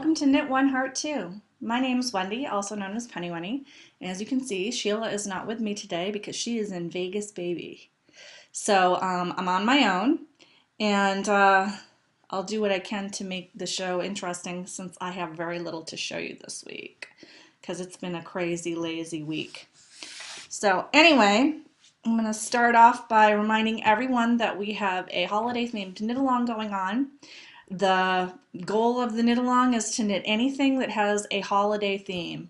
Welcome to Knit One Heart Two. My name is Wendy, also known as Penny Wendy. And as you can see, Sheila is not with me today because she is in Vegas, baby. So I'm on my own, and I'll do what I can to make the show interesting since I have very little to show you this week because it's been a crazy, lazy week. So anyway, I'm going to start off by reminding everyone that we have a holiday-themed knit-along going on. The goal of the knit along is to knit anything that has a holiday theme.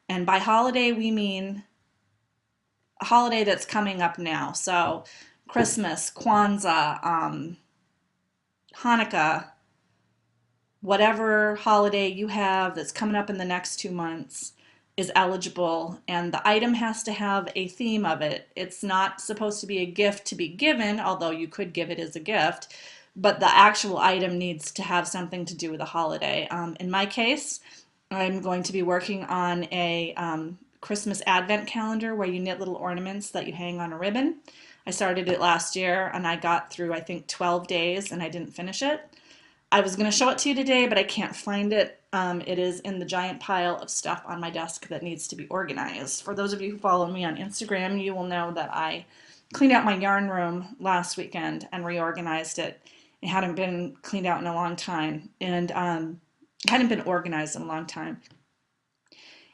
And by holiday, we mean a holiday that's coming up now. So Christmas, Kwanzaa, Hanukkah, whatever holiday you have that's coming up in the next 2 months is eligible, and the item has to have a theme of it. It's not supposed to be a gift to be given, although you could give it as a gift, but the actual item needs to have something to do with a holiday. In my case, I'm going to be working on a Christmas advent calendar where you knit little ornaments that you hang on a ribbon. I started it last year and I got through, I think, 12 days and I didn't finish it. I was going to show it to you today, but I can't find it. It is in the giant pile of stuff on my desk that needs to be organized. For those of you who follow me on Instagram, you will know that I cleaned out my yarn room last weekend and reorganized it. It hadn't been cleaned out in a long time, and hadn't been organized in a long time.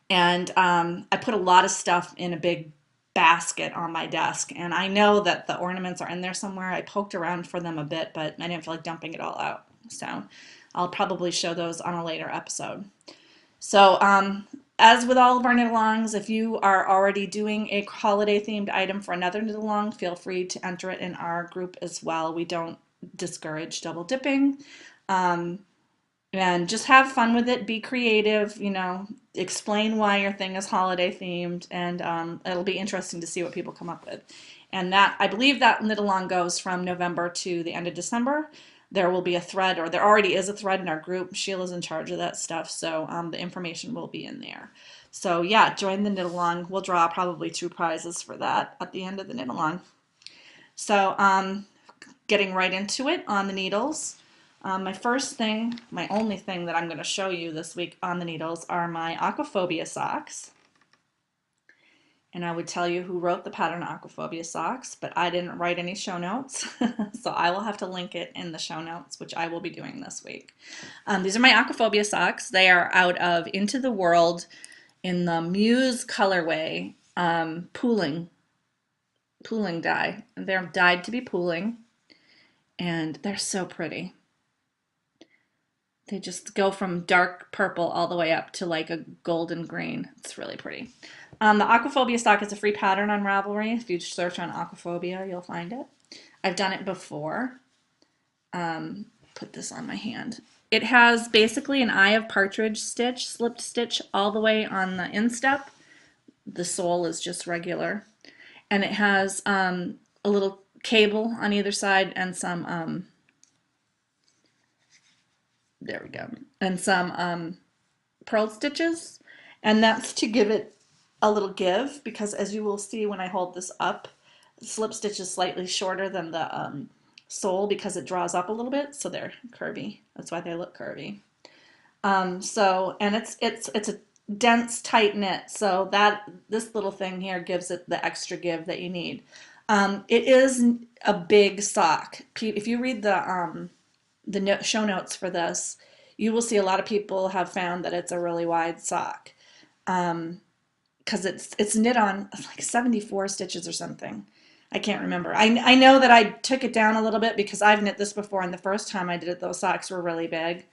And I put a lot of stuff in a big basket on my desk, and I know that the ornaments are in there somewhere. I poked around for them a bit, but I didn't feel like dumping it all out. So I'll probably show those on a later episode. So as with all of our knit-alongs, if you are already doing a holiday-themed item for another knit-along, feel free to enter it in our group as well. We don't discourage double dipping. And just have fun with it. Be creative, explain why your thing is holiday themed, and it'll be interesting to see what people come up with. And that, I believe that knit along goes from November to the end of December. There will be a thread, or there already is a thread in our group. Sheila's in charge of that stuff, so the information will be in there. So yeah, join the knit along. We'll draw probably 2 prizes for that at the end of the knit along. So getting right into it on the needles. My first thing, my only thing that I'm going to show you this week on the needles are my Aquaphobia socks. And I would tell you who wrote the pattern Aquaphobia socks, but I didn't write any show notes, so I will have to link it in the show notes, which I will be doing this week. These are my Aquaphobia socks. They are out of Into the World in the Muse colorway, pooling dye. They're dyed to be pooling, and they're so pretty. They just go from dark purple all the way up to like a golden green. It's really pretty. The Aquaphobia sock is a free pattern on Ravelry. If you search on Aquaphobia, you'll find it. I've done it before. Put this on my hand. It has basically an eye of partridge stitch, slipped stitch all the way on the instep. The sole is just regular. And it has a little cable on either side and some there we go, and some purl stitches, and that's to give it a little give, because as you will see when I hold this up, the slip stitch is slightly shorter than the sole because it draws up a little bit, so they're curvy. That's why they look curvy. And it's a dense, tight knit, so that this little thing here gives it the extra give that you need. It is a big sock. If you read the show notes for this, you will see a lot of people have found that it's a really wide sock because it's knit on like 74 stitches or something. I can't remember. I know that I took it down a little bit because I've knit this before, and the first time I did it, those socks were really big,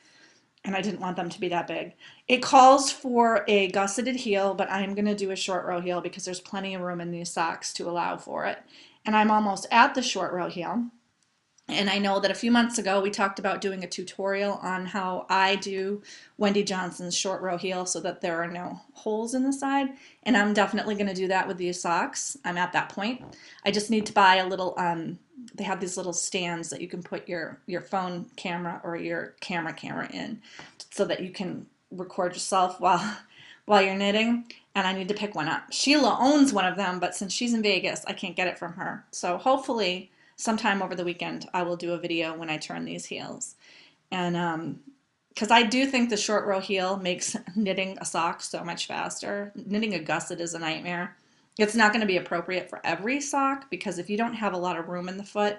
and I didn't want them to be that big. It calls for a gusseted heel, but I'm going to do a short row heel because there's plenty of room in these socks to allow for it. And I'm almost at the short row heel. And I know that a few months ago we talked about doing a tutorial on how I do Wendy Johnson's short row heel so that there are no holes in the side. And I'm definitely going to do that with these socks. I'm at that point. I just need to buy a little, they have these little stands that you can put your phone camera or your camera in so that you can record yourself while you're knitting. And I need to pick one up. Sheila owns one of them, but since she's in Vegas, I can't get it from her. So hopefully sometime over the weekend I will do a video when I turn these heels. And because I do think the short row heel makes knitting a sock so much faster. Knitting a gusset is a nightmare. It's not going to be appropriate for every sock because if you don't have a lot of room in the foot,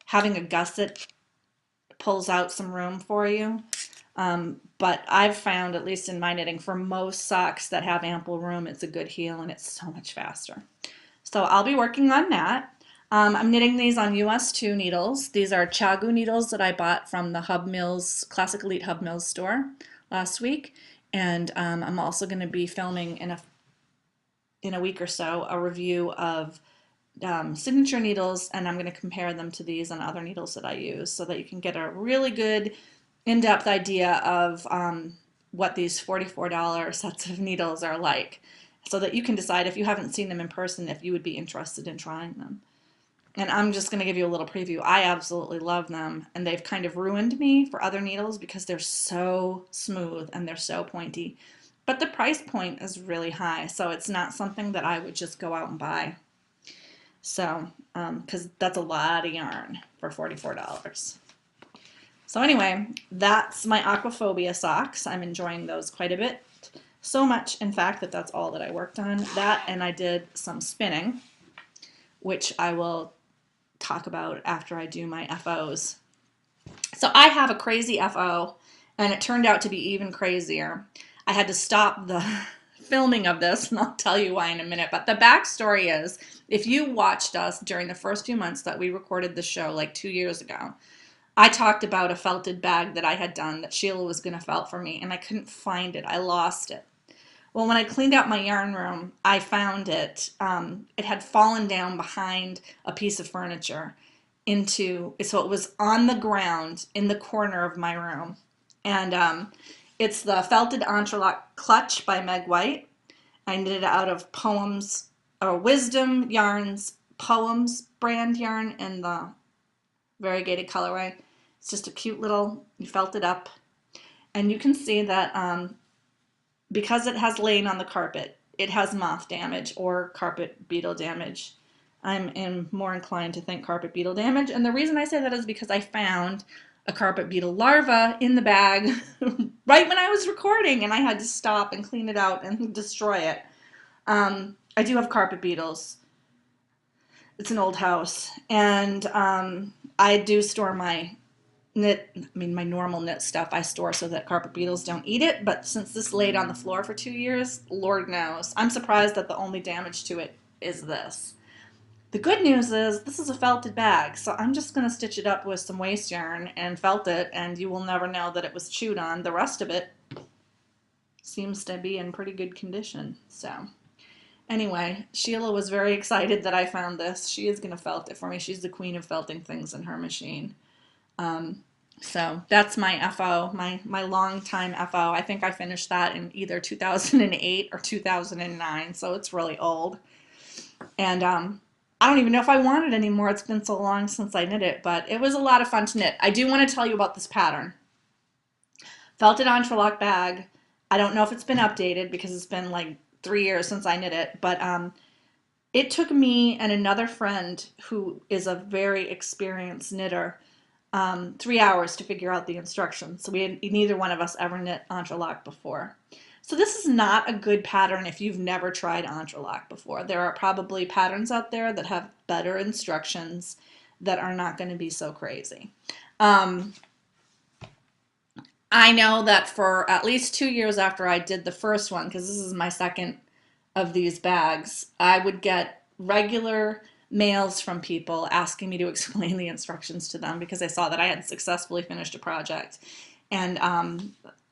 having a gusset pulls out some room for you. But I've found, at least in my knitting, for most socks that have ample room, it's a good heel and it's so much faster. So I'll be working on that. I'm knitting these on US2 needles. These are Chagu needles that I bought from the Hub Mills, Classic Elite Hub Mills store last week. And I'm also going to be filming in a week or so a review of signature needles, and I'm going to compare them to these and other needles that I use so that you can get a really good in-depth idea of what these $44 sets of needles are like, so that you can decide, if you haven't seen them in person, if you would be interested in trying them. And I'm just going to give you a little preview. I absolutely love them, and they've kind of ruined me for other needles because they're so smooth and they're so pointy. But the price point is really high, so it's not something that I would just go out and buy. So, because that's a lot of yarn for $44. So anyway, that's my Aquaphobia socks. I'm enjoying those quite a bit. So much, in fact, that that's all that I worked on. That, and I did some spinning, which I will talk about after I do my FOs. So I have a crazy FO, and it turned out to be even crazier. I had to stop the filming of this, and I'll tell you why in a minute. But the backstory is, if you watched us during the first few months that we recorded the show, like 2 years ago, I talked about a felted bag that I had done that Sheila was going to felt for me, and I couldn't find it. I lost it. Well, when I cleaned out my yarn room, I found it. It had fallen down behind a piece of furniture so it was on the ground in the corner of my room. And it's the Felted Entrelac Clutch by Meg White. I knit it out of Poems, or Wisdom Yarns Poems brand yarn in the variegated colorway. It's just a cute little, you felt it up. And you can see that because it has lain on the carpet, it has moth damage or carpet beetle damage. I'm more inclined to think carpet beetle damage. And the reason I say that is because I found a carpet beetle larva in the bag right when I was recording, and I had to stop and clean it out and destroy it. I do have carpet beetles. It's an old house, and I do store my my normal knit stuff I store so that carpet beetles don't eat it, but since this laid on the floor for 2 years, Lord knows. I'm surprised that the only damage to it is this. The good news is this is a felted bag, so I'm just going to stitch it up with some waste yarn and felt it, and you will never know that it was chewed on. The rest of it seems to be in pretty good condition. So anyway, Sheila was very excited that I found this. She is going to felt it for me. She's the queen of felting things in her machine. So that's my FO, my long time FO. I think I finished that in either 2008 or 2009, so it's really old. And I don't even know if I want it anymore. It's been so long since I knit it, but it was a lot of fun to knit. I do want to tell you about this pattern. Felted Entrelac bag. I don't know if it's been updated because it's been like 3 years since I knit it, but it took me and another friend who is a very experienced knitter 3 hours to figure out the instructions. So neither one of us ever knit entrelac before. So this is not a good pattern if you've never tried entrelac before. There are probably patterns out there that have better instructions that are not going to be so crazy. I know that for at least 2 years after I did the first one, because this is my second of these bags, I would get regular mails from people asking me to explain the instructions to them because they saw that I had successfully finished a project. And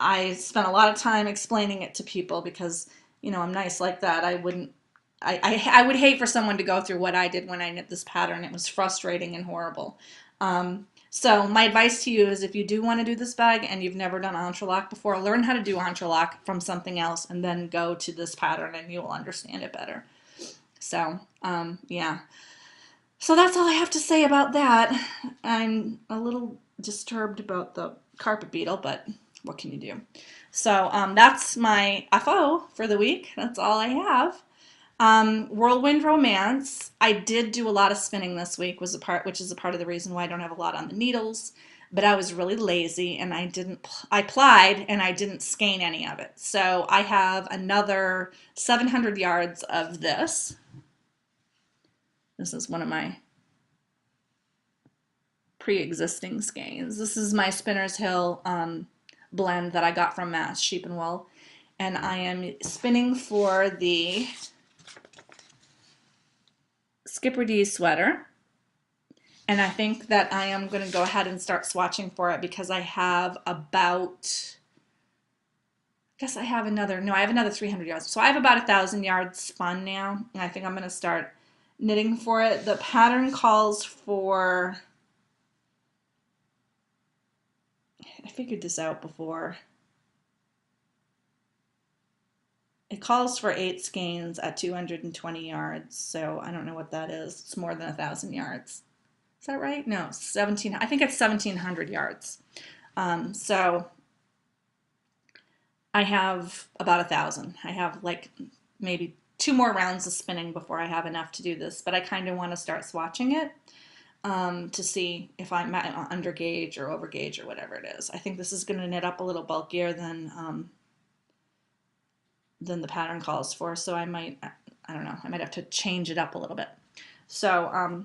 I spent a lot of time explaining it to people because, you know, I'm nice like that. I would hate for someone to go through what I did when I knit this pattern. It was frustrating and horrible. So my advice to you is, if you do want to do this bag and you've never done entrelac before, learn how to do entrelac from something else and then go to this pattern and you will understand it better. So yeah. So that's all I have to say about that. I'm a little disturbed about the carpet beetle, but what can you do? So that's my FO for the week. That's all I have. Whirlwind Romance. I did do a lot of spinning this week, which is a part of the reason why I don't have a lot on the needles. but I was really lazy and I plied and I didn't skein any of it. So I have another 700 yards of this. This is one of my pre-existing skeins. This is my Spinner's Hill blend that I got from Mass Sheep and Wool. And I am spinning for the Skipper D sweater. And I think that I am going to go ahead and start swatching for it because I have about, I guess I have another, no, I have another 300 yards. So I have about 1,000 yards spun now. And I think I'm going to start knitting for it. The pattern calls for, I figured this out before. It calls for 8 skeins at 220 yards. So I don't know what that is. It's more than 1,000 yards. Is that right? No, 17. I think it's 1,700 yards. So I have about 1,000. I have like maybe 2 more rounds of spinning before I have enough to do this, but I kind of want to start swatching it to see if I'm under gauge or over gauge or whatever it is. I think this is going to knit up a little bulkier than the pattern calls for, so I don't know, I might have to change it up a little bit. So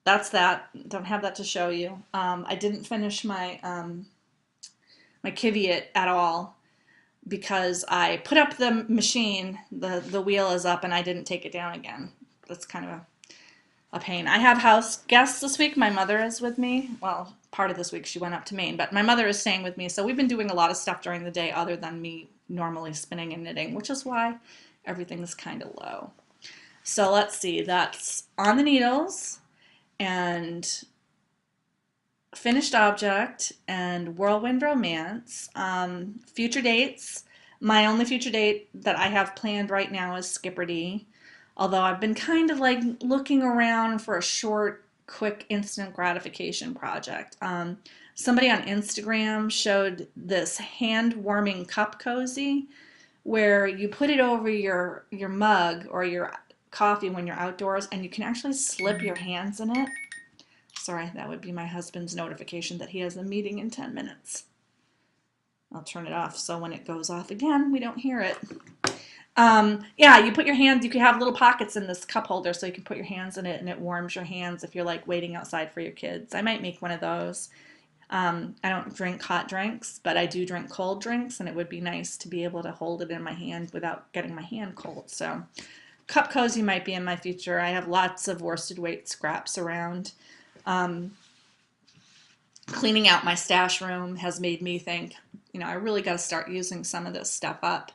that's that. Don't have that to show you. I didn't finish my my Kiviot at all because I put up the machine, the wheel is up, and I didn't take it down again. That's kind of a pain. I have house guests this week. My mother is with me. Well, part of this week she went up to Maine, but my mother is staying with me, so we've been doing a lot of stuff during the day other than me normally spinning and knitting, which is why everything's kind of low. So let's see, that's On the Needles and Finished Object and Whirlwind Romance. Future dates. My only future date that I have planned right now is Skipper D. Although I've been kind of like looking around for a short, quick, instant gratification project. Somebody on Instagram showed this hand-warming cup cozy where you put it over your mug or your coffee when you're outdoors and you can actually slip your hands in it. Sorry, that would be my husband's notification that he has a meeting in 10 minutes. I'll turn it off so when it goes off again, we don't hear it. Yeah, you put your hands, you can have little pockets in this cup holder so you can put your hands in it and it warms your hands if you're like waiting outside for your kids. I might make one of those. I don't drink hot drinks, but I do drink cold drinks, and it would be nice to be able to hold it in my hand without getting my hand cold. So cup cozy might be in my future. I have lots of worsted weight scraps around. Cleaning out my stash room has made me think, you know, I really got to start using some of this stuff up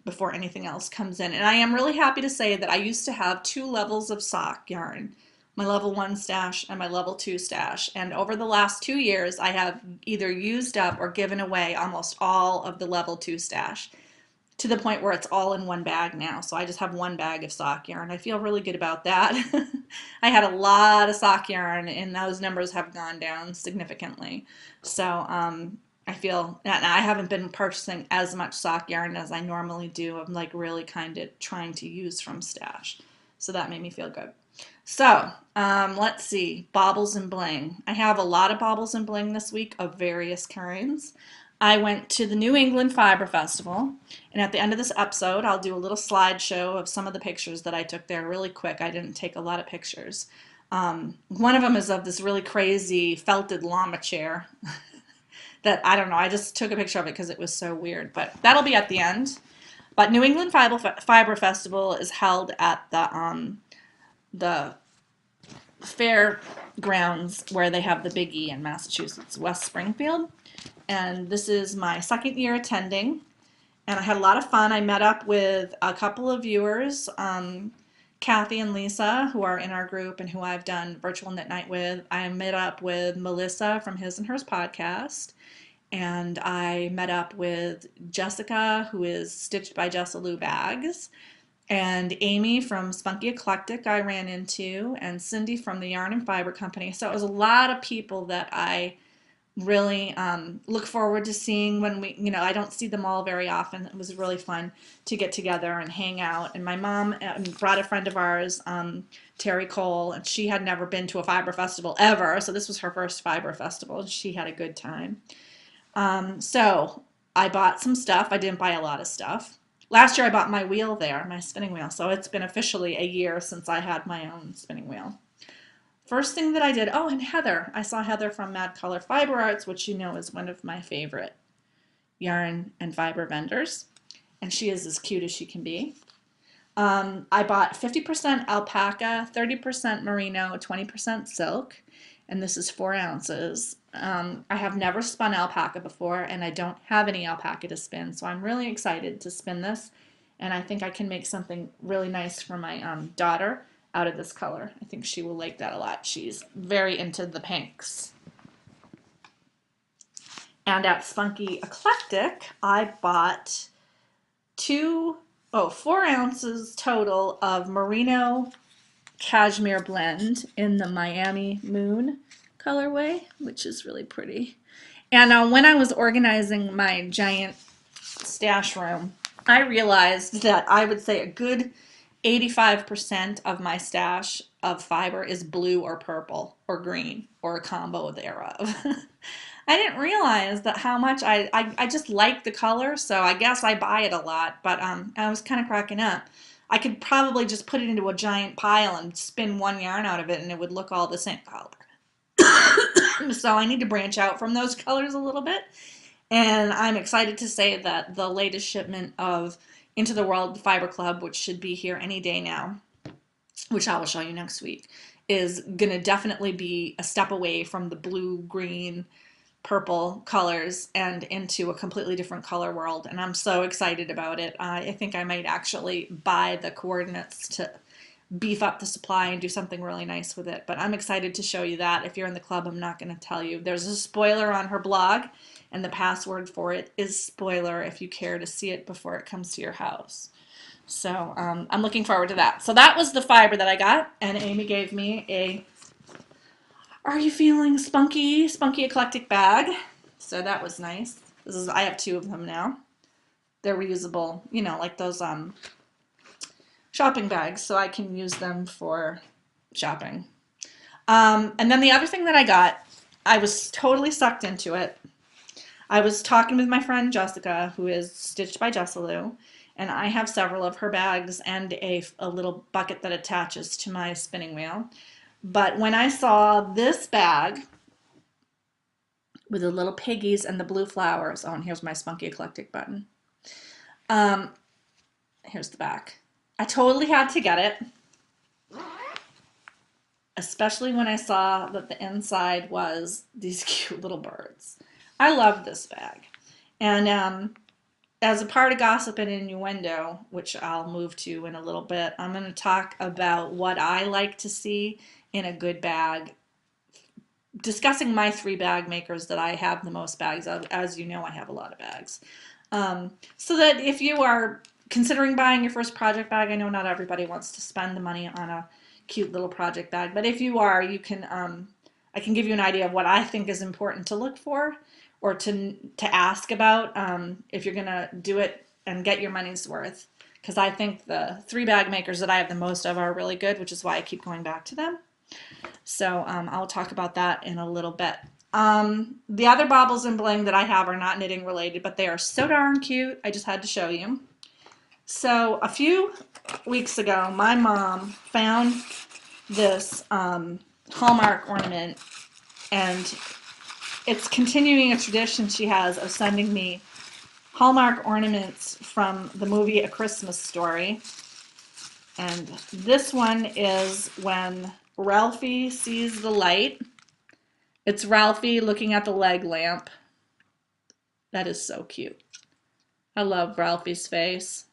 before anything else comes in. And I am really happy to say that I used to have 2 levels of sock yarn, my level 1 stash and my level 2 stash. And over the last 2 years, I have either used up or given away almost all of the level 2 stash to the point where it's all in one bag now. So I just have 1 bag of sock yarn. I feel really good about that. I had a lot of sock yarn and those numbers have gone down significantly. So I feel, and I haven't been purchasing as much sock yarn as I normally do. I'm like really kind of trying to use from stash. So that made me feel good. So let's see, baubles and bling. I have a lot of baubles and bling this week of various kinds. I went to the New England Fiber Festival, and at the end of this episode, I'll do a little slideshow of some of the pictures that I took there really quick. I didn't take a lot of pictures. One of them is of this really crazy felted llama chair that, I don't know, I just took a picture of it because it was so weird, but that'll be at the end. But New England Fiber Festival is held at the fairgrounds where they have the Big E in Massachusetts, West Springfield. And this is my 2nd year attending, and I had a lot of fun. I met up with a couple of viewers, Kathy and Lisa, who are in our group and who I've done virtual knit night with. I met up with Melissa from His and Hers podcast, and I met up with Jessica, who is Stitched by Jessa Lou Bags, and Amy from Spunky Eclectic I ran into, and Cindy from the Yarn and Fiber Company. So it was a lot of people that I really look forward to seeing when we, I don't see them all very often. It was really fun to get together and hang out. And my mom brought a friend of ours, Terry Cole, and she had never been to a fiber festival ever. So this was her first fiber festival, and she had a good time. So I bought some stuff. I didn't buy a lot of stuff. Last year I bought my wheel there, my spinning wheel. So it's been officially a year since I had my own spinning wheel. First thing that I did, oh, and Heather. I saw Heather from Mad Color Fiber Arts, which is one of my favorite yarn and fiber vendors. And she is as cute as she can be. I bought 50% alpaca, 30% merino, 20% silk, and this is 4 ounces. I have never spun alpaca before, and I don't have any alpaca to spin, so I'm really excited to spin this, and I think I can make something really nice for my daughter out of this color. I think she will like that a lot. She's very into the pinks. And at Spunky Eclectic, I bought 4 ounces total of merino cashmere blend in the Miami Moon colorway, which is really pretty. And when I was organizing my giant stash room, I realized that I would say a good 85% of my stash of fiber is blue or purple or green or a combo thereof. I didn't realize that how much I just like the color, so I guess I buy it a lot, but I was kind of cracking up. I could probably just put it into a giant pile and spin one yarn out of it and it would look all the same color. So I need to branch out from those colors a little bit. And I'm excited to say that the latest shipment of Into the World Fiber Club, which should be here any day now, which I will show you next week, is going to definitely be a step away from the blue, green, purple colors and into a completely different color world. And I'm so excited about it. I think I might actually buy the coordinates to beef up the supply and do something really nice with it. But I'm excited to show you that. If you're in the club, I'm not going to tell you. There's a spoiler on her blog, and the password for it is spoiler if you care to see it before it comes to your house. So I'm looking forward to that. So that was the fiber that I got, and Amy gave me a Are You Feeling Spunky Eclectic bag. So that was nice. I have 2 of them now. They're reusable, like those shopping bags, so I can use them for shopping. And then the other thing that I got, I was totally sucked into it. I was talking with my friend Jessica, who is Stitched by Jessalou, and I have several of her bags and a little bucket that attaches to my spinning wheel. But when I saw this bag with the little piggies and the blue flowers, and here's my Spunky Eclectic button. Here's the back. I totally had to get it, especially when I saw that the inside was these cute little birds. I love this bag. And as a part of Gossip and Innuendo, which I'll move to in a little bit, I'm going to talk about what I like to see in a good bag, discussing my 3 bag makers that I have the most bags of. As you know, I have a lot of bags. So that if you are considering buying your first project bag, I know not everybody wants to spend the money on a cute little project bag, but if you are, you can I can give you an idea of what I think is important to look for or to ask about if you're gonna do it and get your money's worth, because I think the 3 bag makers that I have the most of are really good, which is why I keep going back to them. So I'll talk about that in a little bit. The other baubles and bling that I have are not knitting related, but they are so darn cute. I just had to show you. So a few weeks ago, my mom found this Hallmark ornament, and it's continuing a tradition she has of sending me Hallmark ornaments from the movie A Christmas Story. And this one is when Ralphie sees the light. It's Ralphie looking at the leg lamp. That is so cute. I love Ralphie's face.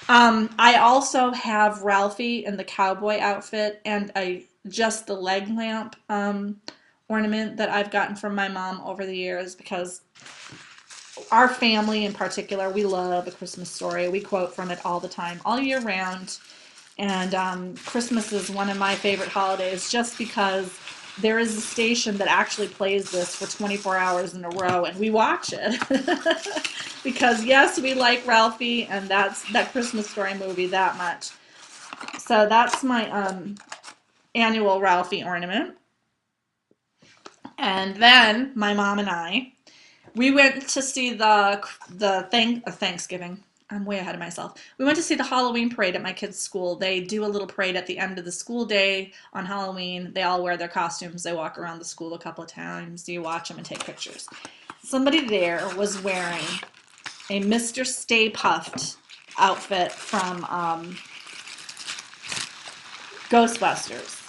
I also have Ralphie in the cowboy outfit and just the leg lamp ornament that I've gotten from my mom over the years, because our family in particular, we love A Christmas Story. We quote from it all the time, all year round. And Christmas is one of my favorite holidays just because there is a station that actually plays this for 24 hours in a row, and we watch it because yes, we like Ralphie and that's that Christmas Story movie that much. So that's my annual Ralphie ornament. And then my mom and I, we went to see the Thanksgiving. I'm way ahead of myself. We went to see the Halloween parade at my kids' school. They do a little parade at the end of the school day on Halloween. They all wear their costumes. They walk around the school a couple of times. You watch them and take pictures. Somebody there was wearing a Mr. Stay Puft outfit from Ghostbusters,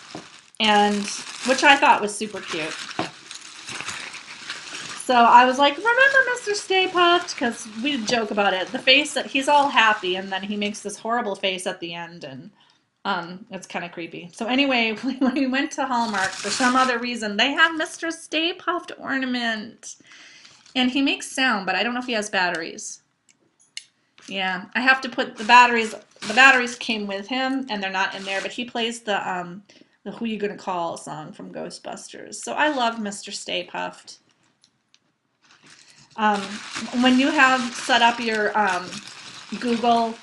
and which I thought was super cute. So I was like, remember Mr. Stay Puft? Because we joke about it. The face that he's all happy and then he makes this horrible face at the end, and it's kind of creepy. So anyway, when we went to Hallmark, for some other reason, they have Mr. Stay Puft ornament. And he makes sound, but I don't know if he has batteries. Yeah, I have to put the batteries came with him and they're not in there, but he plays the Who You Gonna Call song from Ghostbusters. So I love Mr. Stay Puft. When you have set up your Google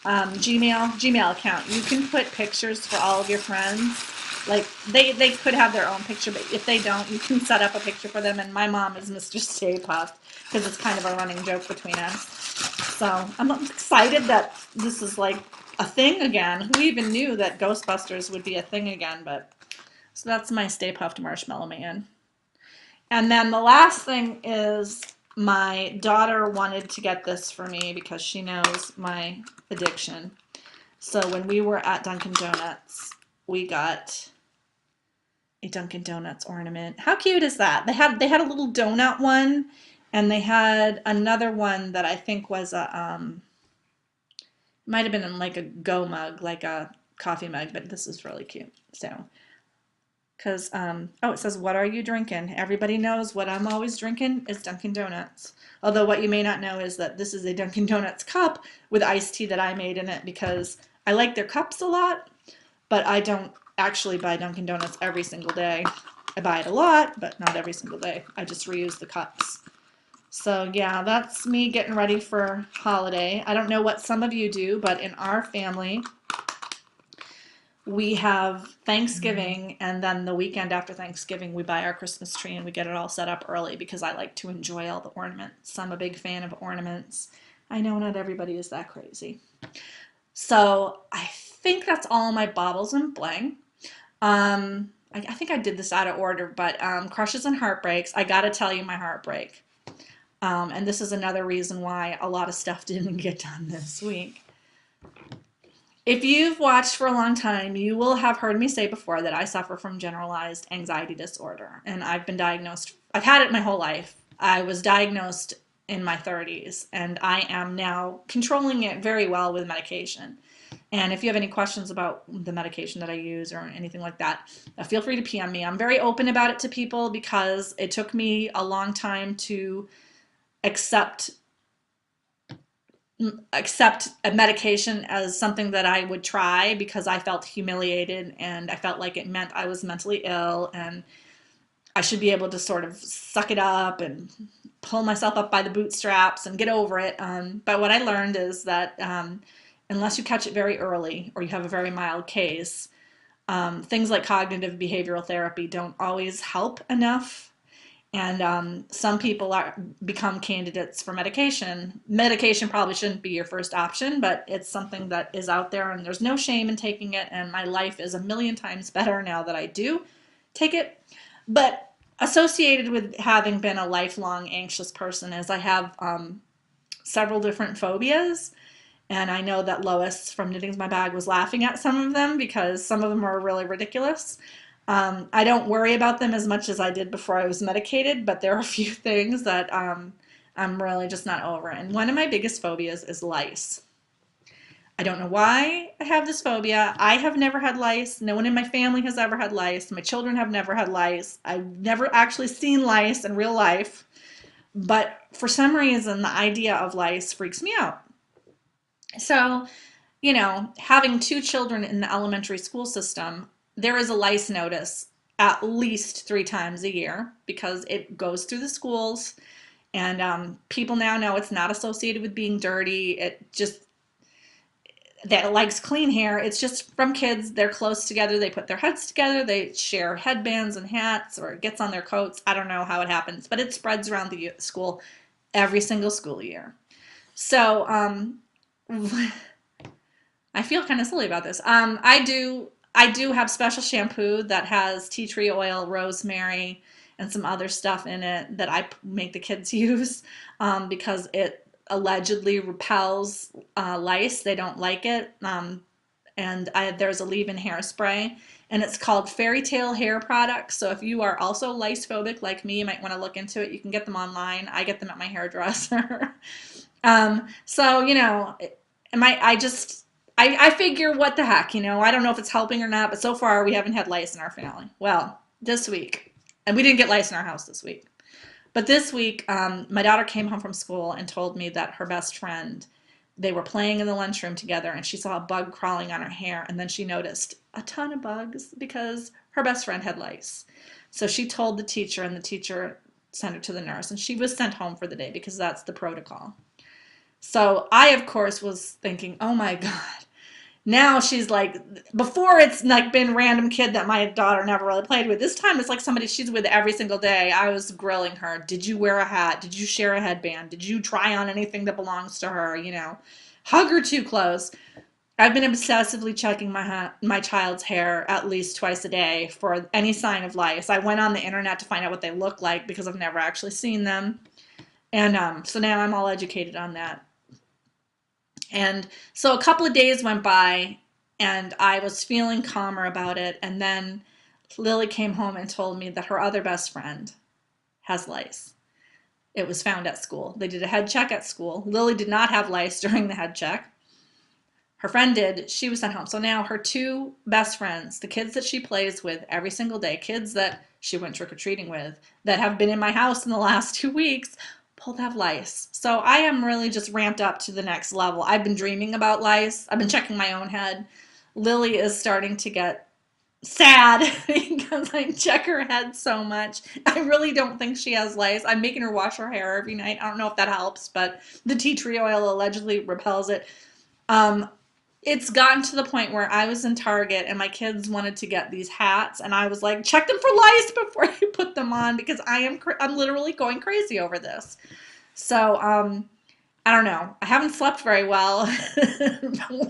Gmail account, you can put pictures for all of your friends. Like they could have their own picture, but if they don't, you can set up a picture for them. And my mom is Mr. Stay Puft because it's kind of a running joke between us. So I'm excited that this is like a thing again. Who even knew that Ghostbusters would be a thing again? But so that's my Stay Puft Marshmallow Man. And then the last thing is my daughter wanted to get this for me because she knows my addiction. So when we were at Dunkin' Donuts, we got a Dunkin' Donuts ornament. How cute is that? They had a little donut one, and they had another one that I think was a might have been like a go mug, like a coffee mug, but this is really cute. So because oh, it says, what are you drinking? Everybody knows what I'm always drinking is Dunkin' Donuts. Although what you may not know is that this is a Dunkin' Donuts cup with iced tea that I made in it because I like their cups a lot, but I don't actually buy Dunkin' Donuts every single day. I buy it a lot, but not every single day. I just reuse the cups. So yeah, that's me getting ready for holiday. I don't know what some of you do, but in our family, we have Thanksgiving, and then the weekend after Thanksgiving, we buy our Christmas tree and we get it all set up early because I like to enjoy all the ornaments. I'm a big fan of ornaments. I know not everybody is that crazy. So I think that's all my baubles and bling. I think I did this out of order, but crushes and heartbreaks. I gotta tell you my heartbreak. And this is another reason why a lot of stuff didn't get done this week. If you've watched for a long time, you will have heard me say before that I suffer from generalized anxiety disorder. And I've been diagnosed, I've had it my whole life. I was diagnosed in my 30s, and I am now controlling it very well with medication. And if you have any questions about the medication that I use or anything like that, feel free to PM me. I'm very open about it to people because it took me a long time to accept a medication as something that I would try because I felt humiliated and I felt like it meant I was mentally ill and I should be able to sort of suck it up and pull myself up by the bootstraps and get over it. But what I learned is that unless you catch it very early or you have a very mild case, things like cognitive behavioral therapy don't always help enough. And some people become candidates for medication. Medication probably shouldn't be your first option, but it's something that is out there and there's no shame in taking it. And my life is a million times better now that I do take it. But associated with having been a lifelong anxious person is I have several different phobias. And I know that Lois from Knitting's My Bag was laughing at some of them because some of them are really ridiculous. I don't worry about them as much as I did before I was medicated, but there are a few things that I'm really just not over. And one of my biggest phobias is lice. I don't know why I have this phobia. I have never had lice. No one in my family has ever had lice. My children have never had lice. I've never actually seen lice in real life. But for some reason, the idea of lice freaks me out. So, having two children in the elementary school system, there is a lice notice at least 3 times a year because it goes through the schools. And people now know it's not associated with being dirty. It just, that it likes clean hair. It's just from kids. They're close together. They put their heads together. They share headbands and hats, or it gets on their coats. I don't know how it happens, but it spreads around the school every single school year. So I feel kind of silly about this. I do have special shampoo that has tea tree oil, rosemary, and some other stuff in it that I make the kids use because it allegedly repels lice. They don't like it. There's a leave-in hairspray, and it's called Fairy Tale Hair Products. So if you are also lice phobic like me, you might want to look into it. You can get them online. I get them at my hairdresser. So, I figure what the heck, I don't know if it's helping or not, but so far we haven't had lice in our family. Well, this week, and we didn't get lice in our house this week, but this week, my daughter came home from school and told me that her best friend, they were playing in the lunchroom together and she saw a bug crawling on her hair, and then she noticed a ton of bugs because her best friend had lice. So she told the teacher, and the teacher sent her to the nurse, and she was sent home for the day because that's the protocol. So I, of course, was thinking, oh my God. Now she's like, before it's like been random kid that my daughter never really played with. This time it's like somebody she's with every single day. I was grilling her. Did you wear a hat? Did you share a headband? Did you try on anything that belongs to her? Hug her too close. I've been obsessively checking my child's hair at least twice a day for any sign of lice. I went on the internet to find out what they look like because I've never actually seen them. And so now I'm all educated on that. And so a couple of days went by and I was feeling calmer about it. And then Lily came home and told me that her other best friend has lice. It was found at school. They did a head check at school. Lily did not have lice during the head check. Her friend did. She was sent home. So now her two best friends, the kids that she plays with every single day, kids that she went trick-or-treating with, that have been in my house in the last 2 weeks, both have lice. So I am really just ramped up to the next level. I've been dreaming about lice. I've been checking my own head. Lily is starting to get sad because I check her head so much. I really don't think she has lice. I'm making her wash her hair every night. I don't know if that helps, but the tea tree oil allegedly repels it. It's gotten to the point where I was in Target and my kids wanted to get these hats, and I was like, check them for lice before you put them on because I'm literally going crazy over this. So I don't know. I haven't slept very well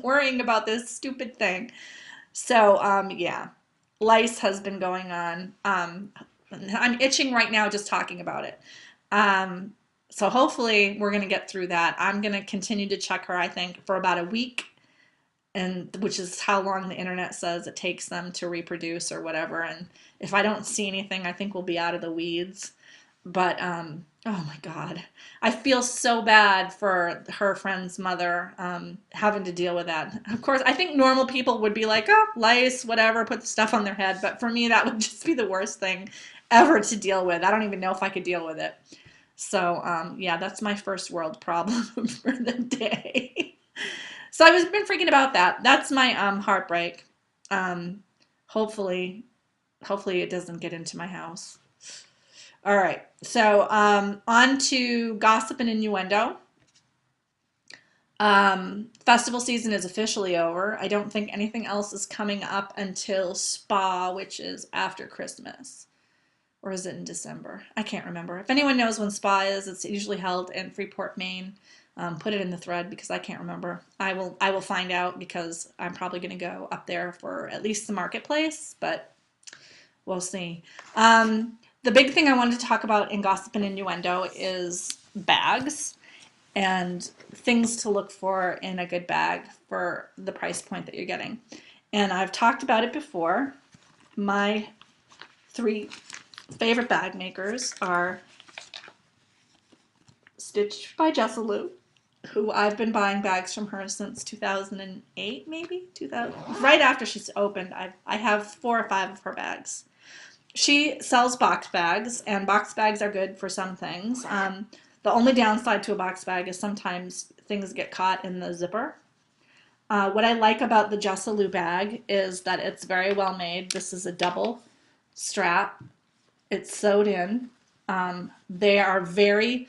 worrying about this stupid thing. So yeah, lice has been going on. I'm itching right now just talking about it. So hopefully we're going to get through that. I'm going to continue to check her, I think, for about a week, and which is how long the internet says it takes them to reproduce or whatever. And if I don't see anything, I think we'll be out of the weeds. But oh my God, I feel so bad for her friend's mother having to deal with that. Of course, I think normal people would be like, oh, lice, whatever, put the stuff on their head. But for me, that would just be the worst thing ever to deal with. I don't even know if I could deal with it. So yeah, that's my first world problem for the day. So I've been freaking about that. That's my heartbreak. Hopefully, hopefully it doesn't get into my house. All right. So on to gossip and innuendo. Festival season is officially over. I don't think anything else is coming up until Spa, which is after Christmas. Or is it in December? I can't remember. If anyone knows when Spa is, it's usually held in Freeport, Maine. Put it in the thread because I can't remember. I will find out because I'm probably going to go up there for at least the marketplace, but we'll see. The big thing I wanted to talk about in gossip and innuendo is bags and things to look for in a good bag for the price point that you're getting. And I've talked about it before. My 3 favorite bag makers are Stitch by Jessalou, who I've been buying bags from her since 2008, maybe 2000. Right after she's opened, I have 4 or 5 of her bags. She sells box bags, and box bags are good for some things. The only downside to a box bag is sometimes things get caught in the zipper. What I like about the Jessalou bag is that it's very well made. This is a double strap. It's sewed in. They are very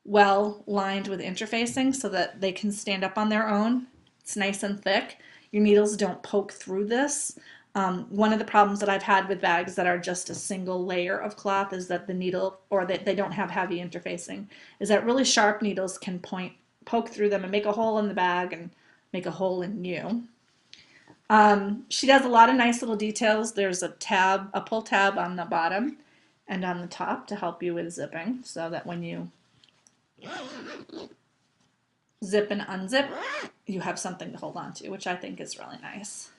well lined with interfacing so that they can stand up on their own. It's nice and thick. Your needles don't poke through this. One of the problems that I've had with bags that are just a single layer of cloth is that the needle, or that they don't have heavy interfacing, is that really sharp needles can poke through them and make a hole in the bag and make a hole in you. She does a lot of nice little details. There's a pull tab on the bottom and on the top to help you with zipping, so that when you zip and unzip, you have something to hold on to, which I think is really nice.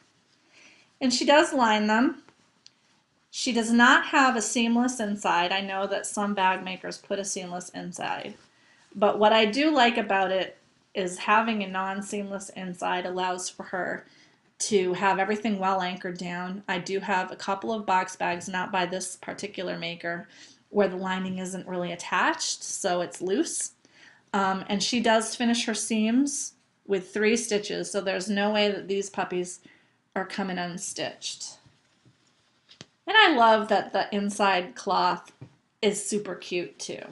And she does line them. She does not have a seamless inside. I know that some bag makers put a seamless inside, but what I do like about it is having a non-seamless inside allows for her to have everything well anchored down. I do have a couple of box bags, not by this particular maker, where the lining isn't really attached, so it's loose. And she does finish her seams with 3 stitches, so there's no way that these puppies are coming unstitched. And I love that the inside cloth is super cute too.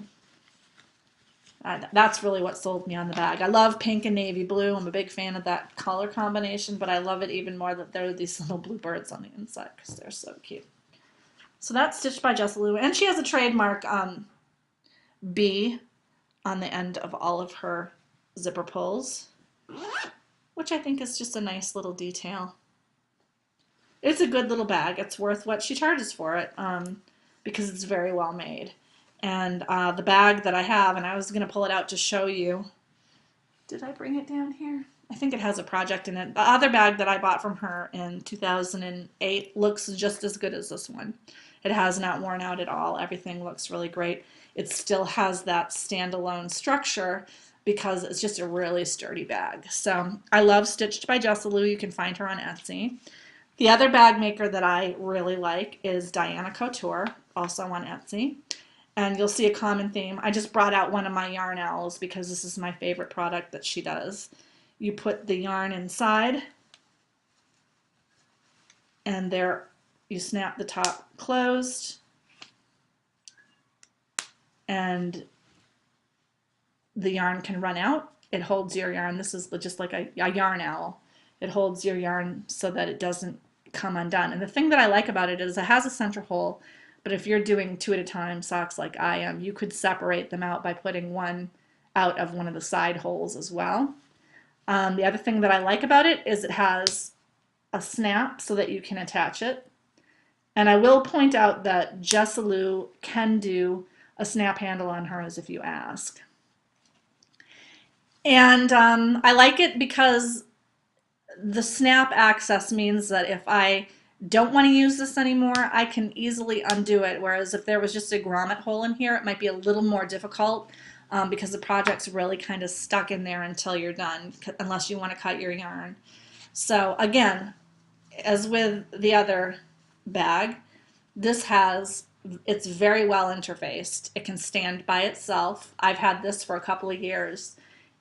That's really what sold me on the bag. I love pink and navy blue. I'm a big fan of that color combination, but I love it even more that there are these little blue birds on the inside because they're so cute. So that's stitched by Jessalou, and she has a trademark B on the end of all of her zipper pulls, which I think is just a nice little detail. It's a good little bag. It's worth what she charges for it because it's very well made. And the bag that I have, and I was going to pull it out to show you. Did I bring it down here? I think it has a project in it. The other bag that I bought from her in 2008 looks just as good as this one. It has not worn out at all. Everything looks really great. It still has that standalone structure because it's just a really sturdy bag. So I love Stitched by Jessalou. You can find her on Etsy. The other bag maker that I really like is Diana Couture, also on Etsy. And you'll see a common theme. I just brought out one of my yarn owls because this is my favorite product that she does. You put the yarn inside, and there you snap the top closed, and the yarn can run out. It holds your yarn. This is just like a yarn owl. It holds your yarn so that it doesn't come undone. And the thing that I like about it is it has a center hole, but if you're doing 2 at a time socks like I am, you could separate them out by putting one out of one of the side holes as well. The other thing that I like about it is it has a snap so that you can attach it. And I will point out that Jessalou can do a snap handle on hers if you ask. And I like it because the snap access means that if I don't want to use this anymore, I can easily undo it. Whereas if there was just a grommet hole in here, it might be a little more difficult because the project's really kind of stuck in there until you're done, unless you want to cut your yarn. So again, as with the other bag, it's very well interfaced. It can stand by itself. I've had this for a couple of years,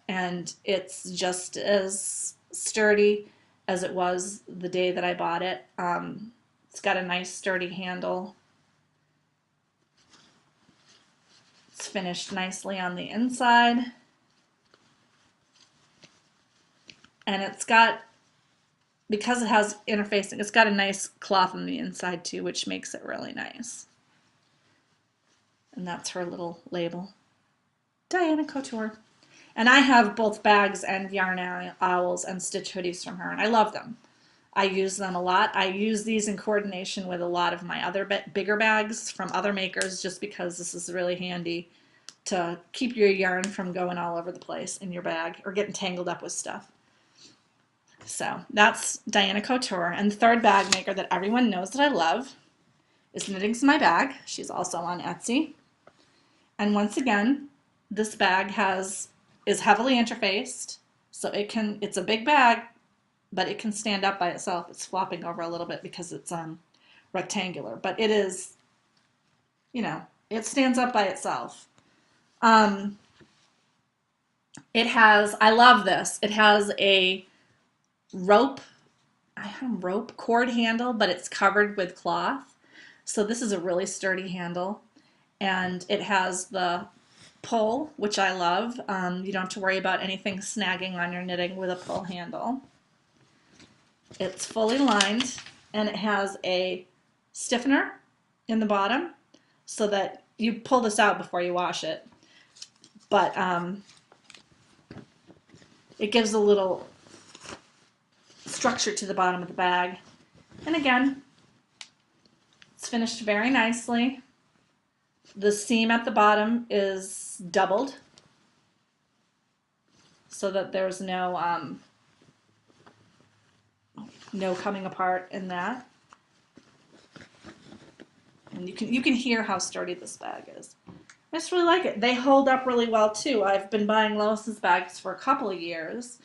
and it's just as sturdy as it was the day that I bought it. It's got a nice sturdy handle. It's finished nicely on the inside. And it's got, because it has interfacing, it's got a nice cloth on the inside too, which makes it really nice. And that's her little label. Diana Couture. And I have both bags and yarn owls and stitch hoodies from her, and I love them. I use them a lot. I use these in coordination with a lot of my other bigger bags from other makers just because this is really handy to keep your yarn from going all over the place in your bag or getting tangled up with stuff. So that's Diana Couture. And the third bag maker that everyone knows that I love is Knitting's My Bag. She's also on Etsy. And once again, this bag is heavily interfaced, so it's a big bag, but it can stand up by itself. It's flopping over a little bit because it's rectangular, but it is, it stands up by itself. It has, I love this, it has a rope cord handle, but it's covered with cloth. So this is a really sturdy handle, and it has the pull, which I love. You don't have to worry about anything snagging on your knitting with a pull handle. It's fully lined, and it has a stiffener in the bottom so that you pull this out before you wash it. But it gives a little structure to the bottom of the bag. And again, it's finished very nicely. The seam at the bottom is doubled so that there's no coming apart in that. And you can hear how sturdy this bag is. I just really like it. They hold up really well too. I've been buying Lois's bags for a couple of years,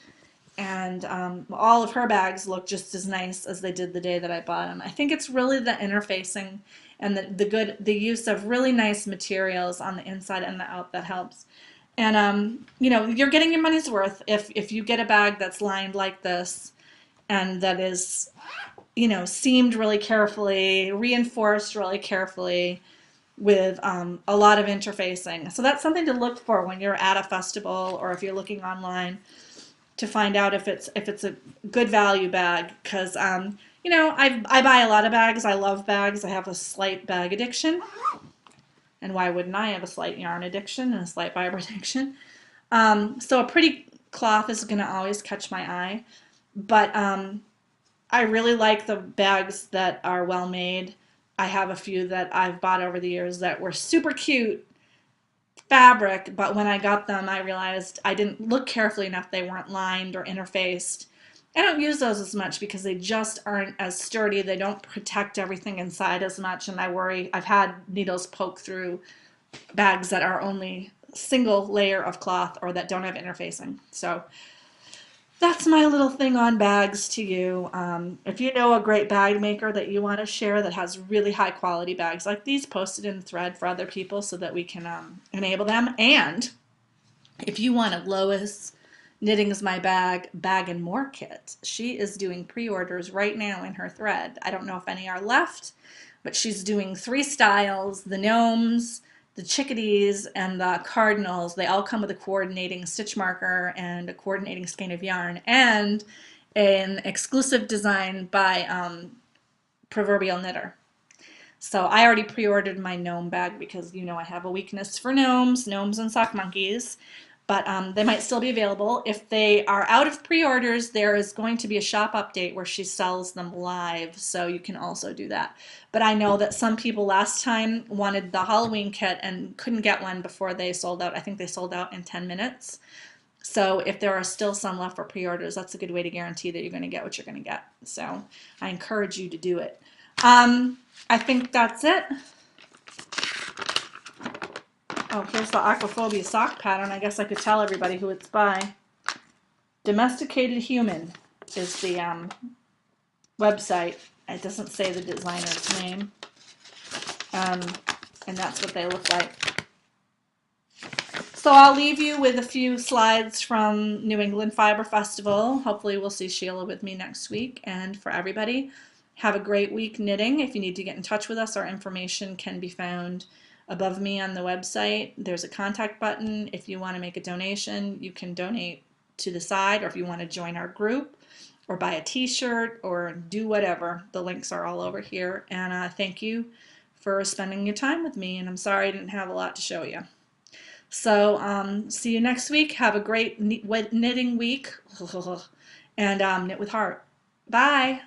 and all of her bags look just as nice as they did the day that I bought them. I think it's really the interfacing and the use of really nice materials on the inside and the out that helps. And you're getting your money's worth if you get a bag that's lined like this and that is seamed really carefully, reinforced really carefully, with a lot of interfacing. So that's something to look for when you're at a festival or if you're looking online to find out if it's a good value bag. Because I buy a lot of bags. I love bags. I have a slight bag addiction, and why wouldn't I have a slight yarn addiction and a slight fiber addiction? So a pretty cloth is going to always catch my eye, but I really like the bags that are well made. I have a few that I've bought over the years that were super cute fabric, but when I got them, I realized I didn't look carefully enough. They weren't lined or interfaced. I don't use those as much because they just aren't as sturdy. They don't protect everything inside as much, and I worry. I've had needles poke through bags that are only single layer of cloth or that don't have interfacing. So that's my little thing on bags to you. If you know a great bag maker that you want to share that has really high quality bags like these, post it in the thread for other people so that we can enable them. And if you want a Lois Knitting is My Bag and More kit, she is doing pre-orders right now in her thread. I don't know if any are left, but she's doing 3 styles: the gnomes, the chickadees, and the cardinals. They all come with a coordinating stitch marker and a coordinating skein of yarn and an exclusive design by Proverbial Knitter. So I already pre-ordered my gnome bag because I have a weakness for gnomes and sock monkeys, but they might still be available. If they are out of pre-orders, there is going to be a shop update where she sells them live, so you can also do that. But I know that some people last time wanted the Halloween kit and couldn't get one before they sold out. I think they sold out in 10 minutes. So if there are still some left for pre-orders, that's a good way to guarantee that you're going to get what you're going to get. So I encourage you to do it. I think that's it. Oh, here's the Aquaphobia sock pattern. I guess I could tell everybody who it's by. Domesticated Human is the website. It doesn't say the designer's name. And that's what they look like. So I'll leave you with a few slides from New England Fiber Festival. Hopefully we'll see Sheila with me next week. And for everybody, have a great week knitting. If you need to get in touch with us, our information can be found above me on the website. There's a contact button. If you want to make a donation, you can donate to the side, or if you want to join our group or buy a t-shirt or do whatever, the links are all over here. And thank you for spending your time with me, and I'm sorry I didn't have a lot to show you. So see you next week. Have a great knitting week and knit with heart. Bye.